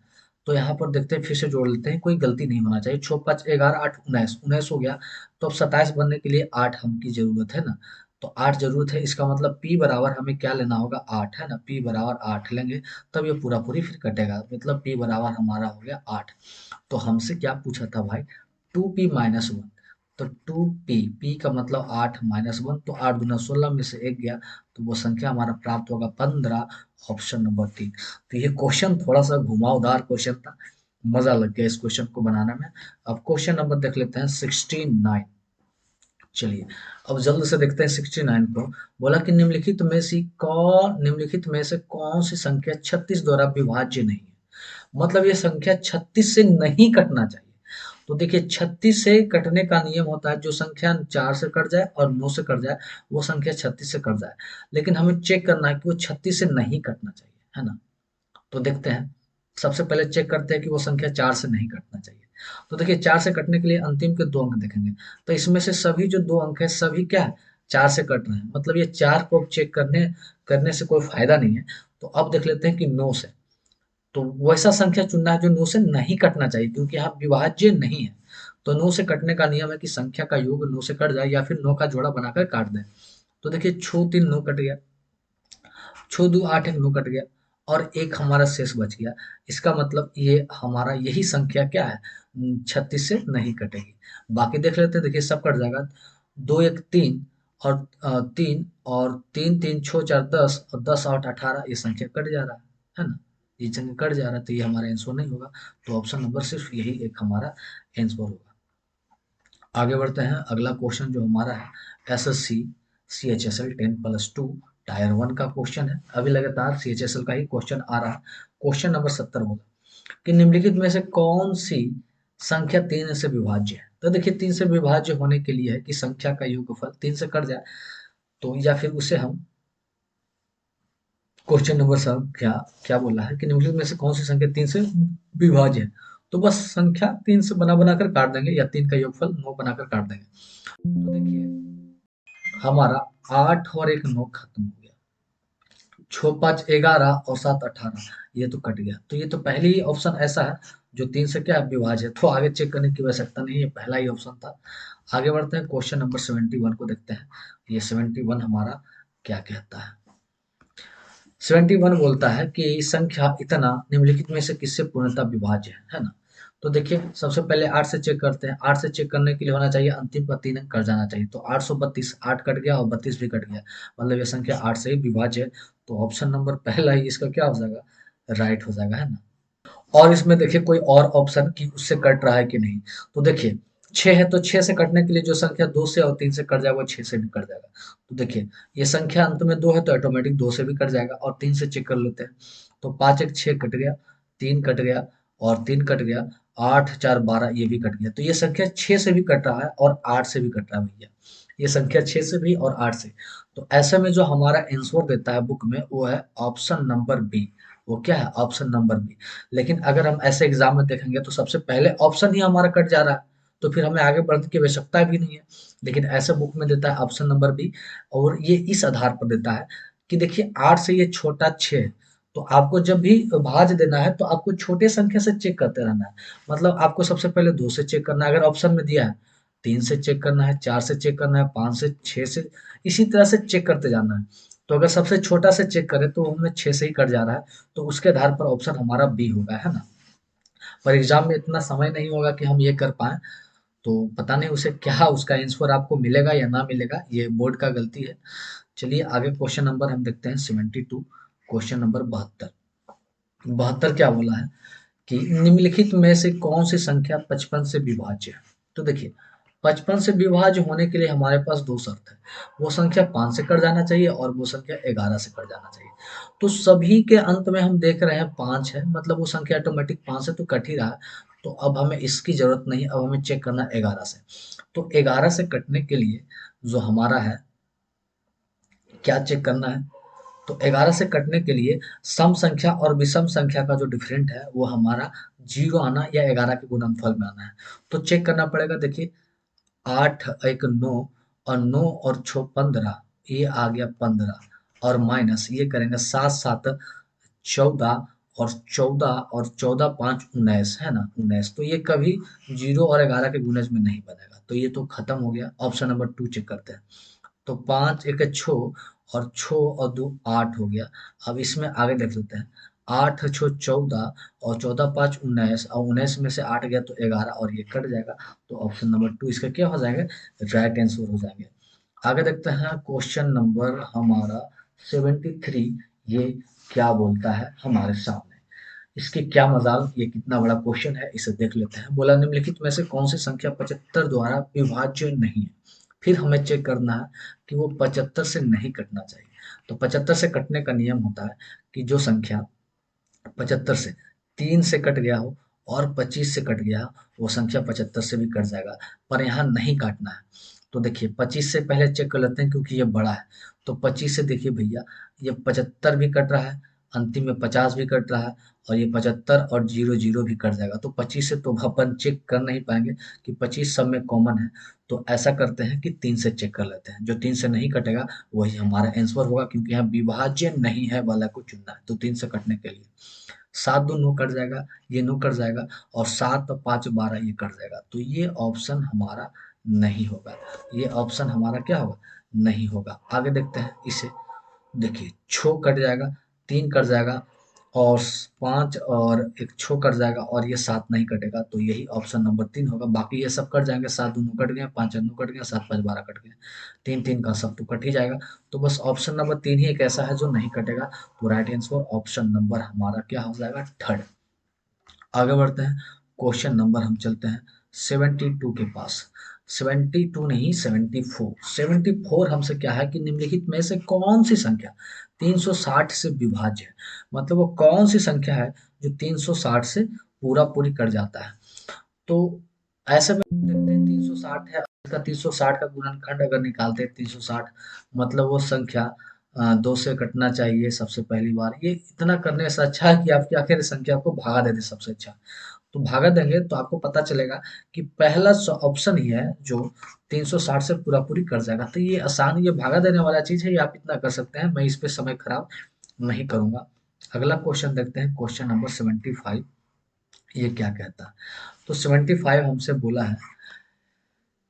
तो यहाँ पर देखते हैं, फिर से जोड़ लेते हैं, कोई गलती नहीं होना चाहिए। 6 5 11 8 19, 19 हो गया। तो अब 27 बनने के लिए 8 हम की जरूरत है ना। तो 8 जरूरत है, इसका मतलब p बराबर हमें क्या लेना होगा 8 है ना, p बराबर 8 लेंगे तब ये पूरा पूरी फिर कटेगा, मतलब p बराबर हमारा हो गया 8। तो हमसे क्या पूछा था भाई 2p-1, तो 2p, p का मतलब 8 -1, तो 8 दूना 16 में से 1 गया, तो वो संख्या हमारा प्राप्त होगा 15, ऑप्शन नंबर 3। तो ये क्वेश्चन थोड़ा सा घुमावदार क्वेश्चन था, मजा लग गया इस क्वेश्चन को बनाने में। अब क्वेश्चन नंबर देख लेते हैं 69। चलिए अब जल्द से देखते हैं 69 को। बोला कि निम्नलिखित में से कौन सी संख्या 36 द्वारा विभाज्य नहीं है, मतलब ये संख्या 36 से नहीं कटना चाहिए। तो देखिए 36 से कटने का नियम होता है, जो संख्या 4 से कट जाए और 9 से कट जाए वो संख्या 36 से कट जाए, लेकिन हमें चेक करना है कि वो 36 से नहीं कटना चाहिए, है ना। तो देखते हैं, सबसे पहले चेक करते हैं कि वो संख्या 4 से नहीं कटना चाहिए। तो देखिए 4 से कटने के लिए अंतिम के 2 अंक देखेंगे, तो इसमें से सभी जो 2 अंक है सभी क्या है 4 से कट रहे हैं, मतलब ये 4 को चेक करने करने से कोई फायदा नहीं है। तो अब देख लेते हैं कि 9 से, तो वैसा संख्या चुनना है जो 9 से नहीं कटना चाहिए, क्योंकि यहाँ विभाज्य नहीं है। तो 9 से कटने का नियम है कि संख्या का योग 9 से कट जाए या फिर 9 का जोड़ा बनाकर काट दें। तो देखिए, छो 3 9 कट गया, छो 2 8 1 9 कट गया, और एक हमारा शेष बच गया। इसका मतलब ये हमारा यही संख्या क्या है, 36 से नहीं कटेगी। बाकी देख लेते हैं, देखिए सब कट जाएगा। 2 1 3 और 3 और 3 3 छो 4 10 और 10 8 18, ये संख्या कट जा रहा है ना। ये संख्या कट जा रहा है, तो ये हमारा आंसर नहीं होगा। तो ऑप्शन नंबर सिर्फ यही एक हमारा आंसर होगा। आगे बढ़ते हैं, अगला क्वेश्चन जो हमारा है एसएससी CHSL 10+2 टायर 1 का क्वेश्चन है। अभी लगातार CHSL का ही क्वेश्चन आ रहा है। क्वेश्चन नंबर 70 बोला कि निम्नलिखित में से कौन सी संख्या 3 से विभाज्य है। तो देखिए, 3 से विभाज्य होने के लिए है कि संख्या का योगफल 3 से कट जाए, तो या फिर उसे हम क्वेश्चन नंबर सब क्या क्या बोला है कि निम्नलिखित में से कौन सी संख्या 3 से विभाज्य है। तो बस संख्या 3 से बना बनाकर काट देंगे, या 3 का योगफल 9 बनाकर काट देंगे। तो देखिए, हमारा 8 और 1 9 खत्म हो गया, 6 5 11 और 7 18, ये तो कट गया। तो ये तो पहले ही ऑप्शन ऐसा है जो 3 से क्या है, विभाज्य है। तो आगे चेक करने की आवश्यकता नहीं है, पहला ही ऑप्शन था। आगे बढ़ते हैं, क्वेश्चन नंबर 71 को देखते हैं। ये 71 हमारा क्या कहता है। 71 बोलता है कि संख्या इतना निम्नलिखित में से किससे पूर्णतः विभाज्य है ना। तो देखिए, सबसे पहले 8 से चेक करते हैं। 8 से चेक करने के लिए होना चाहिए अंतिम का 3 अंक कट जाना चाहिए। तो 832, 8 कट गया और 32 भी कट गया, मतलब ये संख्या 8 से ही विभाज्य है। तो ऑप्शन नंबर पहला ही इसका क्या हो जाएगा, राइट हो जाएगा, है ना। और इसमें देखिए कोई और ऑप्शन कि उससे कट रहा है कि नहीं। तो देखिए, 6 है, तो 6 से कटने के लिए जो संख्या 2 से और 3 से कट जाएगा वो 6 से भी कट जाएगा। तो देखिए, ये संख्या अंत में 2 है तो ऑटोमेटिक 2 से भी कट जाएगा, और 3 से चेक कर लेते हैं। तो 5 1 6 कट गया, 3 कट गया और 3 कट गया, 8 4 12, ये भी कट गया। तो ये संख्या 6 से भी कट रहा है और 8 से भी कट रहा है भैया। ये संख्या 6 से भी और 8 से। तो ऐसे में जो हमारा आंसर देता है बुक में वो है ऑप्शन नंबर बी। वो क्या है, ऑप्शन नंबर बी। लेकिन अगर हम ऐसे एग्जाम में देखेंगे तो सबसे पहले ऑप्शन ही हमारा कट जा रहा है, तो फिर हमें आगे बढ़ने की आवश्यकता भी नहीं है। लेकिन ऐसे बुक में देता है ऑप्शन नंबर बी, और ये इस आधार पर देता है कि देखिए 8 से ये छोटा 6 है, तो आपको जब भी भाज देना है तो आपको छोटे संख्या से चेक करते रहना है। मतलब आपको सबसे पहले 2 से चेक करना है, अगर ऑप्शन में दिया है 3 से चेक करना है, 4 से चेक करना है, 5 से, 6 से, इसी तरह से चेक करते जाना है। तो अगर सबसे छोटा से चेक करें तो हमें 6 से ही कट जा रहा है, तो उसके आधार पर ऑप्शन हमारा बी होगा, है ना। पर एग्जाम में इतना समय नहीं होगा कि हम ये कर पाए, तो पता नहीं उसे क्या उसका आंसर आपको मिलेगा या ना मिलेगा, ये बोर्ड का गलती है। चलिए आगे क्वेश्चन नंबर हम देखते हैं 72। Question number 72। 72 क्या बोला है कि निम्नलिखित में से कौन सी संख्या 55 से विभाज्य है। तो देखिए, 55 से विभाज्य होने के लिए हमारे पास दो शर्त है। वो संख्या 5 से कट जाना चाहिए और वो संख्या 11 से कट जाना चाहिए। तो सभी के अंत में हम देख रहे हैं 5 है, मतलब वो संख्या ऑटोमेटिक 5 से तो कट ही रहा है। तो अब हमें इसकी जरूरत नहीं, अब हमें चेक करना है 11 से। तो 11 से कटने के लिए जो हमारा है, क्या चेक करना है, तो 11 से कटने के लिए सम संख्या और विषम संख्या का जो डिफरेंट है वो हमारा 0 आना या 11 के गुणनफल में आना है। तो चेक करना पड़ेगा। देखिए, 8 1 9 और 9 और 6 15, ये आ गया 15, और माइनस ये करेंगे 7 7 14, और 14 और 14 5 19, है ना, 19। तो ये कभी 0 और 11 के गुणज में नहीं बनेगा, तो ये तो खत्म हो गया। ऑप्शन नंबर 2 चेक करते हैं। तो 5 1 छो, और छो और 2 8 हो गया। अब इसमें आगे देख लेते हैं। 8 छो 14 और 14 5 19, और 19 में से 8 गया तो 11, और ये कट जाएगा। तो ऑप्शन नंबर 2 इसका क्या हो जाएगा, राइट आंसर हो जाएंगे। आगे देखते हैं क्वेश्चन नंबर हमारा 73। ये क्या बोलता है हमारे सामने, इसकी क्या मजाल, ये कितना बड़ा क्वेश्चन है, इसे देख लेते हैं। बोला निम्नलिखित में से कौन सी संख्या 75 द्वारा विभाज्य नहीं है। फिर हमें चेक करना है कि वो 75 से नहीं कटना चाहिए। तो 75 से कटने का नियम होता है कि जो संख्या 75 से 3 से कट गया हो और 25 से कट गया हो, वो संख्या 75 से भी कट जाएगा। पर यहाँ नहीं काटना है। तो देखिए, 25 से पहले चेक कर लेते हैं क्योंकि ये बड़ा है। तो 25 से देखिए भैया, ये 75 भी कट रहा है, अंतिम में 50 भी कट रहा है, और ये 75 और 0 0 भी कट जाएगा। तो 25 से तो अपन चेक कर नहीं पाएंगे कि 25 सब में कॉमन है। तो ऐसा करते हैं कि 3 से चेक कर लेते हैं। जो 3 से नहीं कटेगा वही हमारा आंसर होगा, क्योंकि यहाँ विभाज्य नहीं है वाला को चुनना है। तो 3 से कटने के लिए 7 2 9 कट जाएगा, ये 9 कट जाएगा, और 7 और 5 12 ये कट जाएगा। तो ये ऑप्शन हमारा नहीं होगा, ये ऑप्शन हमारा क्या होगा, नहीं होगा। आगे देखते हैं इसे, देखिए 6 कट जाएगा, 3 कट जाएगा, और 5 और एक 6 कट जाएगा, और ये 7 नहीं कटेगा, तो यही ऑप्शन नंबर 3 होगा। बाकी ये सब कट जाएंगे, 7 2 कट गए, 5 9 कट गया, 7 5 12 कट गए, 3 3 का सब तो कट ही जाएगा। तो बस ऑप्शन नंबर 3 ही एक ऐसा है जो नहीं कटेगा। तो राइट आंसर ऑप्शन नंबर हमारा क्या हो जाएगा, थर्ड। आगे बढ़ते हैं, क्वेश्चन नंबर हम चलते हैं 72 के पास। 72 नहीं, 74। 74 हमसे क्या है कि निम्नलिखित में से कौन सी संख्या 360 से विभाज्य है, मतलब वो कौन सी संख्या है जो 360 से पूरा पूरी कट जाता है। तो ऐसे में देखते हैं 360 है, इसका 360 का गुणनखंड अगर निकालते हैं 360, मतलब वो संख्या 2 से कटना चाहिए सबसे पहली बार। ये इतना करने से अच्छा है कि आपकी आखिर संख्या को भागा दे दे, सबसे अच्छा। तो भागा देंगे तो आपको पता चलेगा कि पहला ऑप्शन ही है जो 360 से पूरा पूरी कर जाएगा। तो ये आसान, ये भागा देने वाला चीज है, ये आप इतना कर सकते हैं, मैं इस पे समय खराब नहीं करूंगा। अगला क्वेश्चन देखते हैं, क्वेश्चन नंबर 75, ये क्या कहता है। तो 75 हमसे बोला है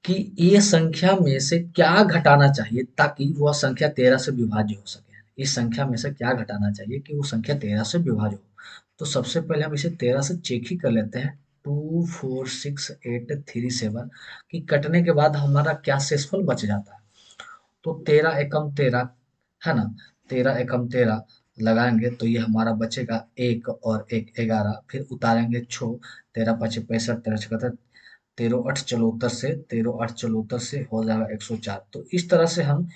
कि ये संख्या में से क्या घटाना चाहिए ताकि वह संख्या 13 से विभाज्य हो सके। इस संख्या में से क्या घटाना चाहिए कि वो संख्या 13 से विभाज्य हो। तो सबसे पहले हम इसे 13 से चेक ही कर लेते हैं, 2 4 6 8 3 7 कि कटने के बाद हमारा क्या शेषफल बच जाता है। तो 13 एकम 13 है ना, 13 एकम 13 लगाएंगे तो ये हमारा बचेगा 1 और 1 11, फिर उतारेंगे 6, 13 5 65, 13 76, 13 8 चलो से, 13 8 चलो से हो जाएगा 104। तो इस तरह से हम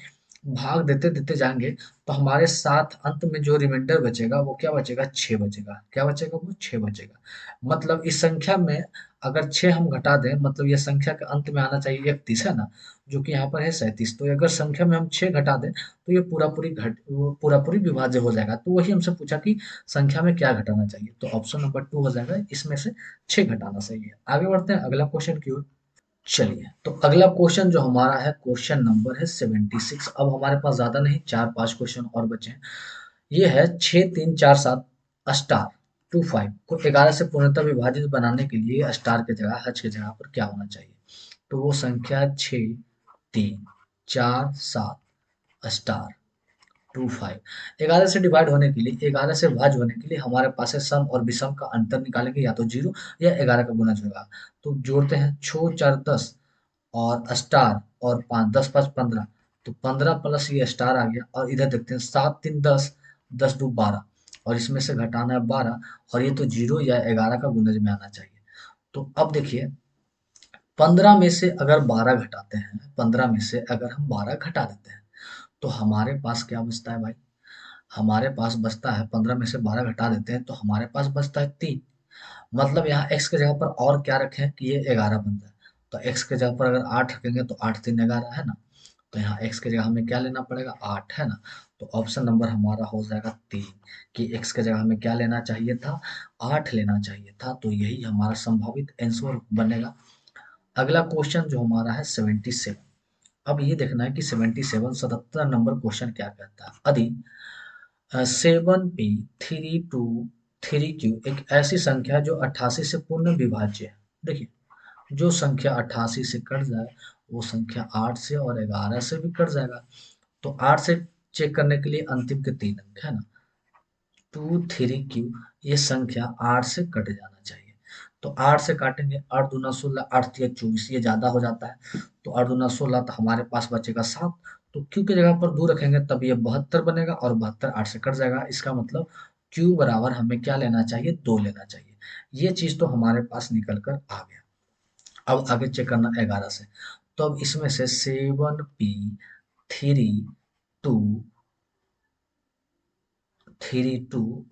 भाग देते देते जाएंगे, तो हमारे साथ अंत में जो रिमाइंडर बचेगा वो क्या बचेगा, 6 बचेगा। क्या बचेगा, वो 6 बचेगा। मतलब इस संख्या में अगर 6 हम घटा दें, मतलब ये संख्या के अंत में आना चाहिए 31 है ना, जो कि यहाँ पर है 37। तो अगर संख्या में हम 6 घटा दें तो ये पूरा पूरी विभाज्य हो जाएगा। तो वही हमसे पूछा कि संख्या में क्या घटाना चाहिए, तो ऑप्शन नंबर 2 हो जाएगा, इसमें से 6 घटाना सही है। आगे बढ़ते हैं अगला क्वेश्चन की ओर। चलिए, तो अगला क्वेश्चन जो हमारा है, क्वेश्चन नंबर है 76। अब हमारे पास ज्यादा नहीं, 4 5 क्वेश्चन और बचे हैं। ये है 6 3 4 7 स्टार 25 को 11 से पूर्णतः विभाजित बनाने के लिए स्टार की जगह हज की जगह पर क्या होना चाहिए। तो वो संख्या 6 3 4 7 स्टार 25 11 से डिवाइड होने के लिए, 11 से भाज्य होने के लिए हमारे पास है सम और विषम का अंतर निकालेंगे, या तो 0 या 11 का गुणज होगा। तो जोड़ते हैं, 6 4 10 और स्टार और 5 10 5 15, तो 15 प्लस ये स्टार आ गया। और इधर देखते हैं, 7 3 10, 10 2 12, और इसमें से घटाना है 12, और ये तो 0 या 11 का गुणज में आना चाहिए। तो अब देखिए, 15 में से अगर 12 घटाते हैं, 15 में से अगर हम 12 घटा देते हैं, तो हमारे पास क्या बचता है भाई, हमारे पास बचता है, 15 में से 12 घटा देते हैं तो हमारे पास बचता है 3। मतलब यहाँ x के जगह पर और क्या रखें कि ये 11 बन जाए। तो x के जगह पर अगर 8 रखेंगे तो 8 3 11 है ना, तो यहाँ x के जगह हमें क्या लेना पड़ेगा, 8 है ना। तो ऑप्शन नंबर हमारा हो जाएगा 3, कि x के जगह हमें क्या लेना चाहिए था, 8 लेना चाहिए था। तो यही हमारा संभावित आंसर बनेगा। अगला क्वेश्चन जो हमारा है 77। अब ये देखना है कि 77 नंबर क्वेश्चन क्या कहता है। यदि 7p 3 2 3q एक ऐसी संख्या है जो 88 से पूर्ण विभाज्य है। देखिए, जो संख्या 88 से कट जाए वो संख्या 8 से और 11 से भी कट जाएगा। तो 8 से चेक करने के लिए अंतिम के 3 अंक है ना, 2 3q, ये संख्या 8 से कट जाना चाहिए। तो 8 से काटेंगे, 8 दूना 16, 8 तिया 24, ये ज्यादा हो जाता है। तो 8 दूना 16, तो हमारे पास बचेगा 7। तो क्यू की जगह पर 2 रखेंगे तब ये 72 बनेगा, और 72 8 से कट जाएगा। इसका मतलब क्यू बराबर हमें क्या लेना चाहिए, 2 लेना चाहिए। ये चीज तो हमारे पास निकल कर आ गया। अब आगे चेक करना 11 से। तो अब इसमें से 7p 3 2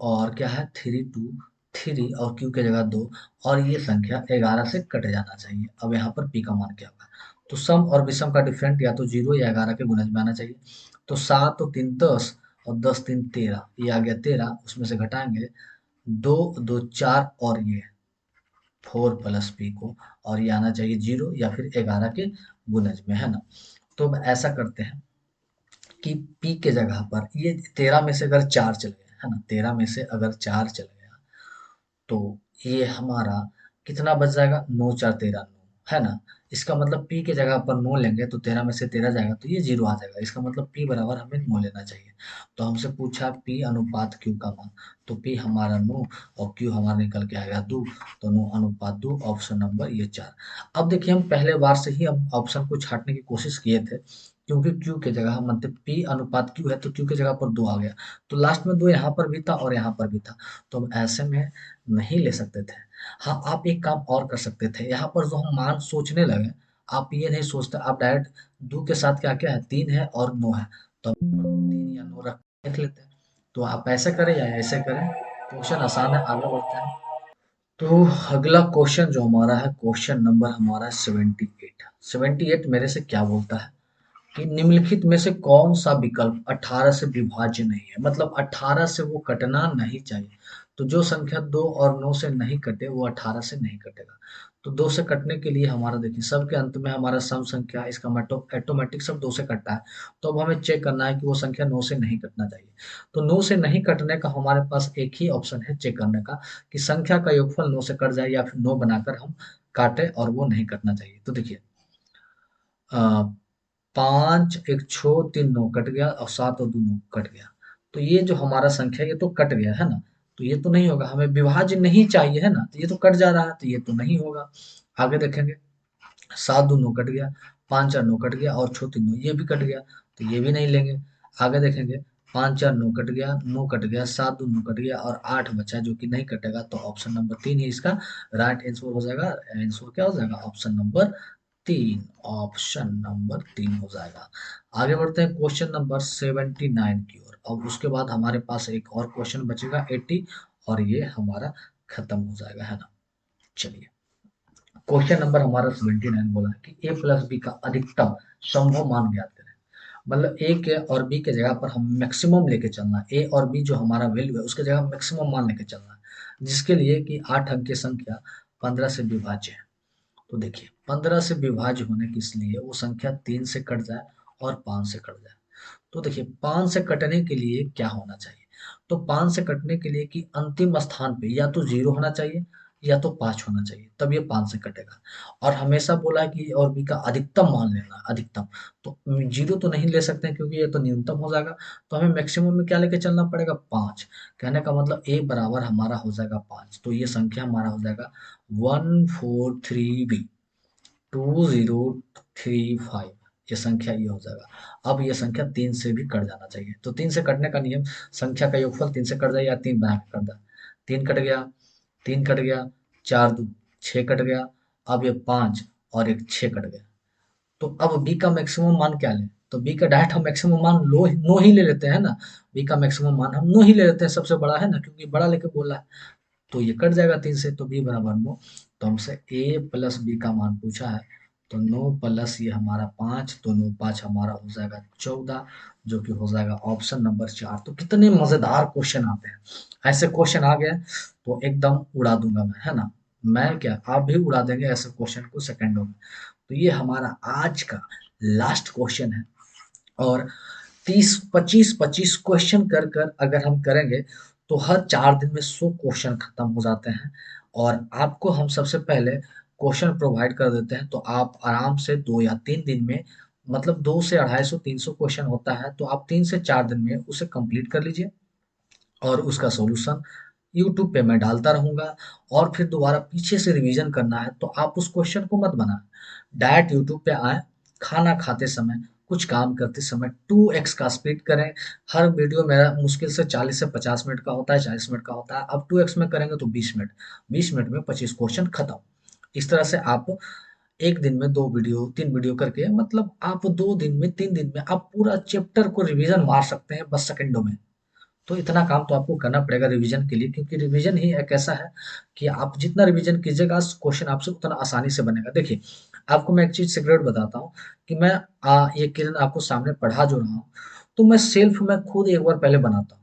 और क्या है, 3 2 3 और क्यू की जगह 2, और ये संख्या 11 से कट जाना चाहिए। अब यहाँ पर पी का मान क्या होगा, तो सम और विषम का डिफरेंट या तो 0 या 11 के गुणज में आना चाहिए। तो 7 और 3 10 और 10 3 13, ये आ गया 13, उसमें से घटाएंगे 2 2 4, और ये 4 प्लस पी को, और ये आना चाहिए 0 या फिर 11 के गुणज में, है ना। तो अब ऐसा करते हैं कि पी के जगह पर ये 13 में से अगर 4 चल गया है ना, 13 में से अगर 4 चल गया तो ये हमारा कितना बच जाएगा, 9 4 13 9, है ना। इसका मतलब p के जगह पर 9 लेंगे तो 13 में से 13 जाएगा तो ये 0 आ जाएगा। इसका मतलब p बराबर हमें 9 लेना चाहिए। तो हमसे पूछा p अनुपात q का मान, तो p हमारा 9 और q हमारा निकल के आएगा 2, तो 9 अनुपात 2, ऑप्शन नंबर ये 4। अब देखिए, हम पहले बार से ही हम ऑप्शन को छांटने की कोशिश किए थे, क्योंकि q के जगह हम मानते p अनुपात q है तो q के जगह पर 2 आ गया, तो लास्ट में 2 यहाँ पर भी था और यहाँ पर भी था, तो हम ऐसे में नहीं ले सकते थे। हाँ, आप एक काम और कर सकते थे, यहाँ पर जो हम मान सोचने लगे, आप ये नहीं सोचते, आप डायरेक्ट 2 के साथ क्या क्या है, 3 है और 9 है, तो हम 3 या 9 रख लेते हैं। तो आप ऐसे करें या ऐसे करें, क्वेश्चन आसान है, आगे बढ़ते हैं। तो अगला क्वेश्चन जो हमारा है, क्वेश्चन नंबर हमारा 78। 78 मेरे से क्या बोलता है कि निम्नलिखित में से कौन सा विकल्प 18 से विभाज्य नहीं है, मतलब 18 से वो कटना नहीं चाहिए। तो जो संख्या 2 और 9 से नहीं कटे वो 18 से नहीं कटेगा। तो 2 से कटने के लिए हमारा देखिए, सब के अंत में हमारा सम संख्या है, इसका ऑटोमेटिक सब 2 से कटता है। तो अब हमें चेक करना है कि वो संख्या 9 से नहीं कटना चाहिए। तो 9 से नहीं कटने का हमारे पास एक ही ऑप्शन है चेक करने का, कि संख्या का योगफल 9 से कट जाए या फिर 9 बनाकर हम काटे और वो नहीं कटना चाहिए। तो देखिए, 5 1 छो 3 9 कट गया और 7 और 2 9 कट गया। तो ये जो हमारा संख्या ये तो कट गया है ना, तो ये तो नहीं होगा, हमें विभाज्य नहीं चाहिए है ना, तो ये तो कट जा रहा है, तो ये तो नहीं होगा। आगे देखेंगे, 7 2 9 कट गया, 5 4 9 कट गया और छो 3 9 ये भी कट गया, तो ये भी नहीं लेंगे। आगे देखेंगे, 5 4 9 कट गया, 9 कट गया, 7 2 9 कट गया और 8 बचा जो कि नहीं कटेगा, तो ऑप्शन नंबर 3 ही इसका राइट आंसर हो जाएगा। आंसर क्या हो जाएगा, ऑप्शन नंबर 3, ऑप्शन नंबर 3 हो जाएगा। आगे बढ़ते हैं क्वेश्चन नंबर 79 की ओर। अब उसके बाद हमारे पास एक और क्वेश्चन बचेगा 80, और ये हमारा खत्म हो जाएगा, है ना। चलिए, क्वेश्चन नंबर हमारा 79 बोला है कि a प्लस बी का अधिकतम संभव मान ज्ञात करें। मतलब ए के और बी के जगह पर हम मैक्सिमम लेके चलना है, ए और बी जो हमारा वैल्यू है उसके जगह मैक्सिमम मान लेके चलना है, जिसके लिए कि 8 अंक की संख्या 15 से विभाज्य है। तो देखिए, 15 से विभाज्य होने के इसलिए वो संख्या 3 से कट जाए और 5 से कट जाए। तो देखिए, 5 से कटने के लिए क्या होना चाहिए, तो 5 से कटने के लिए कि अंतिम स्थान पे या तो 0 होना चाहिए या तो 5 होना चाहिए, तब ये 5 से कटेगा। और हमेशा बोला है कि और बी का अधिकतम मान लेना, अधिकतम। तो 0 तो नहीं ले सकते हैं क्योंकि ये तो न्यूनतम हो जाएगा, तो हमें मैक्सिमम में क्या लेके चलना पड़ेगा, 5। कहने का मतलब ए बराबर हमारा हो जाएगा 5, तो ये संख्या हमारा हो जाएगा 143b 2035, ये संख्या ये हो जाएगा। अब ये संख्या 3 से भी कट जाना चाहिए, तो 3 से कटने का नियम, संख्या का योगफल 3 से कट जाए या 3 बना के कट जाए। 3 कट गया, 3 कट गया, 4 2 6 कट गया, अब ये 5 और एक 6 कट गया। तो अब बी का मैक्सिमम मान क्या लें, तो बी का डायरेक्ट हम मैक्सिमम मान लो 9 ही ले लेते हैं ना। बी का मैक्सिमम मान हम 9 ही ले लेते हैं, सबसे बड़ा है ना, क्योंकि बड़ा लेके बोला है। तो ये कट जाएगा 3 से, तो बी बराबर 9। तो हमसे ए प्लस बी का मान पूछा है, तो 9 प्लस ये हमारा 5, तो 9 5 हमारा हो जाएगा 14, जो कि हो जाएगा ऑप्शन नंबर 4। तो कितने मजेदार क्वेश्चन आते हैं, ऐसे क्वेश्चन आ गए तो एकदम उड़ा दूंगा मैं, है ना। मैं क्या, आप भी उड़ा देंगे ऐसे क्वेश्चन को सेकंडों में। तो ये हमारा आज का लास्ट क्वेश्चन है, और 30 25 क्वेश्चन कर कर अगर हम करेंगे तो हर 4 दिन में 100 क्वेश्चन खत्म हो जाते हैं। और आपको हम सबसे पहले क्वेश्चन प्रोवाइड कर देते हैं, तो आप आराम से 2 या 3 दिन में, मतलब 200 से 250 300 क्वेश्चन होता है, तो आप 3 से 4 दिन में उसे कंप्लीट कर लीजिए। और उसका सॉल्यूशन यूट्यूब पे मैं डालता रहूँगा। और फिर दोबारा पीछे से रिवीजन करना है तो आप उस क्वेश्चन को मत बनाएं, डायरेक्ट यूट्यूब पे आएँ, खाना खाते समय, कुछ काम करते समय 2x का स्पीड करें। हर वीडियो मेरा मुश्किल से 40 से 50 मिनट का होता है, 40 मिनट का होता है। अब 2x में करेंगे तो 20 मिनट, 20 मिनट में 25 क्वेश्चन खत्म। इस तरह से आप एक दिन में 2 वीडियो 3 वीडियो करके, मतलब आप 2 दिन में 3 दिन में आप पूरा चैप्टर को रिवीजन मार सकते हैं बस सेकंडों में। तो इतना काम तो आपको करना पड़ेगा रिवीजन के लिए, क्योंकि रिवीजन ही एक ऐसा है कि आप जितना रिवीजन कीजिएगा क्वेश्चन आपसे उतना आसानी से बनेगा। देखिए, आपको मैं एक चीज़ सीक्रेट बताता हूँ कि मैं ये किरण आपको सामने पढ़ा जो रहा हूँ, तो मैं सेल्फ में खुद एक बार पहले बनाता हूँ,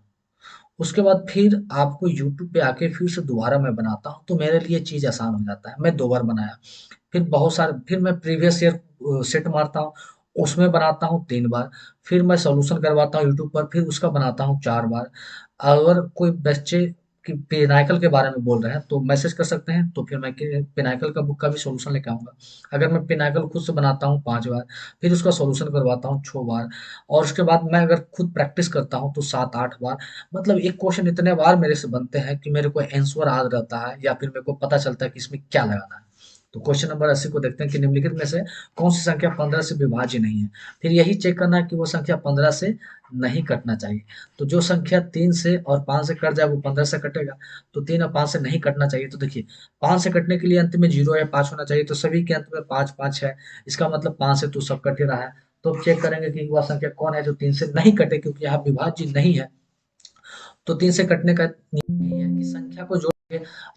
उसके बाद फिर आपको यूट्यूब पे आके फिर से दोबारा मैं बनाता हूँ, तो मेरे लिए चीज़ आसान हो जाता है। मैं 2 बार बनाया, फिर बहुत सारे, फिर मैं प्रीवियस ईयर सेट मारता हूँ, उसमें बनाता हूँ 3 बार, फिर मैं सॉल्यूशन करवाता हूँ यूट्यूब पर, फिर उसका बनाता हूँ 4 बार। अगर कोई बच्चे कि पिनाकल के बारे में बोल रहे हैं तो मैसेज कर सकते हैं, तो फिर मैं पिनाकल का बुक का भी सॉल्यूशन लेके आऊंगा। अगर मैं पिनाकल खुद से बनाता हूँ 5 बार, फिर उसका सॉल्यूशन करवाता हूँ 6 बार, और उसके बाद मैं अगर खुद प्रैक्टिस करता हूँ तो 7-8 बार, मतलब एक क्वेश्चन इतने बार मेरे से बनते हैं कि मेरे को आंसर याद रहता है, या फिर मेरे को पता चलता है कि इसमें क्या लगाना है। तो क्वेश्चन नंबर 80 को देखते हैं कि निम्नलिखित में से कौन सी संख्या 15 से विभाज्य नहीं है। फिर यही चेक करना है कि वो संख्या 15 से नहीं कटना चाहिए। तो जो संख्या 3 से और 5 से कट जाए वो 15 से कटेगा। तो 3 और 5 से नहीं कटना चाहिए। तो देखिए 5 से कटने के लिए अंत में 0 या 5 होना चाहिए, तो सभी के अंत में 5-5 है। इसका मतलब 5 से तो सब कट ही रहा है। तो अब चेक करेंगे कि वह संख्या कौन है जो 3 से नहीं कटे, क्योंकि यहाँ विभाज्य नहीं है। तो 3 से कटने का नियम यही है कि संख्या को जोड़ेंगे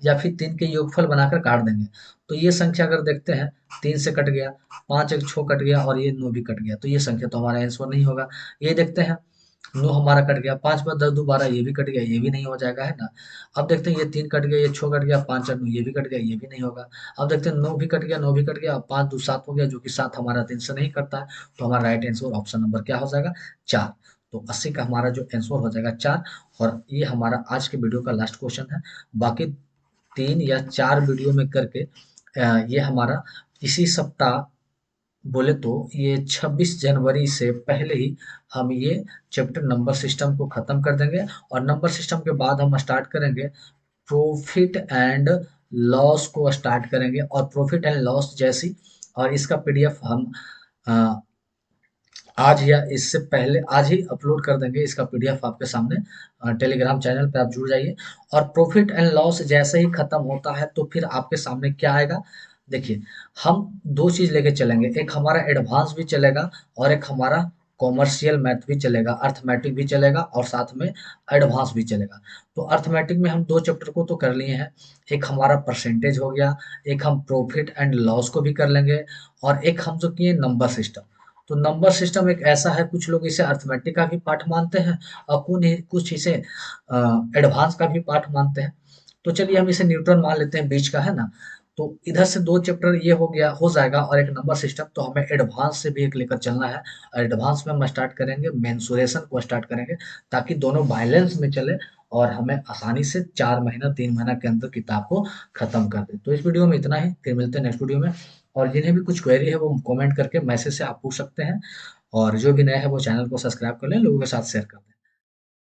या फिर 3 के योगफल बनाकर काट देंगे। तो ये संख्या अगर देखते हैं, 3 से कट गया, 5 एक 6 कट गया और ये 9 भी कट गया, तो ये संख्या तो हमारा आंसर नहीं होगा। ये देखते हैं, 9 हमारा कट गया, 5 पर 10 दो 12, ये भी कट गया, ये भी नहीं हो जाएगा, है ना। अब देखते हैं, ये 3 कट गया, ये 6 कट गया, 5 और 9 ये भी कट गया, ये भी नहीं होगा। अब देखते हैं, 9 भी कट गया, 9 भी कट गया, 5 2 7 हो गया, जो कि 7 हमारा 3 से नहीं कटता है। तो हमारा राइट आंसर ऑप्शन नंबर क्या हो जाएगा, 4। तो 80 का हमारा जो आंसर हो जाएगा 4। और ये हमारा आज के वीडियो का लास्ट क्वेश्चन है। बाकी 3 या 4 वीडियो में करके ये हमारा इसी सप्ताह, बोले तो ये 26 जनवरी से पहले ही हम ये चैप्टर नंबर सिस्टम को खत्म कर देंगे। और नंबर सिस्टम के बाद हम स्टार्ट करेंगे प्रॉफिट एंड लॉस को स्टार्ट करेंगे, और प्रॉफिट एंड लॉस जैसी, और इसका पीडीएफ हम अ, आज या इससे पहले आज ही अपलोड कर देंगे इसका पीडीएफ आपके सामने। टेलीग्राम चैनल पे आप जुड़ जाइए। और प्रॉफिट एंड लॉस जैसे ही खत्म होता है तो फिर आपके सामने क्या आएगा, देखिए हम दो चीज लेके चलेंगे, एक हमारा एडवांस भी चलेगा और एक हमारा कॉमर्शियल मैथ भी चलेगा, अर्थमेटिक भी चलेगा और साथ में एडवांस भी चलेगा। तो अर्थमेटिक में हम दो चैप्टर को तो कर लिए हैं, एक हमारा परसेंटेज हो गया, एक हम प्रॉफिट एंड लॉस को भी कर लेंगे, और एक हम जो किए नंबर सिस्टम। तो नंबर सिस्टम एक ऐसा है, कुछ लोग इसे अर्थमेटिक का भी पार्ट मानते हैं और कुछ इसे एडवांस का भी पार्ट मानते हैं। तो चलिए हम इसे न्यूट्रल मान लेते हैं, बीच का, है ना। तो इधर से दो चैप्टर ये हो गया, हो जाएगा, और एक नंबर सिस्टम। तो हमें एडवांस से भी एक लेकर चलना है, और एडवांस में हम स्टार्ट करेंगे मेंसुरेशन को स्टार्ट करेंगे, ताकि दोनों बैलेंस में चले और हमें आसानी से 4 महीना 3 महीना के अंदर किताब को खत्म कर दे। तो इस वीडियो में इतना ही, फिर मिलते हैं नेक्स्ट वीडियो में। और जिन्हें भी कुछ क्वेरी है वो कमेंट करके मैसेज से आप पूछ सकते हैं, और जो भी नया है वो चैनल को सब्सक्राइब कर लें, लोगों के साथ शेयर कर दें।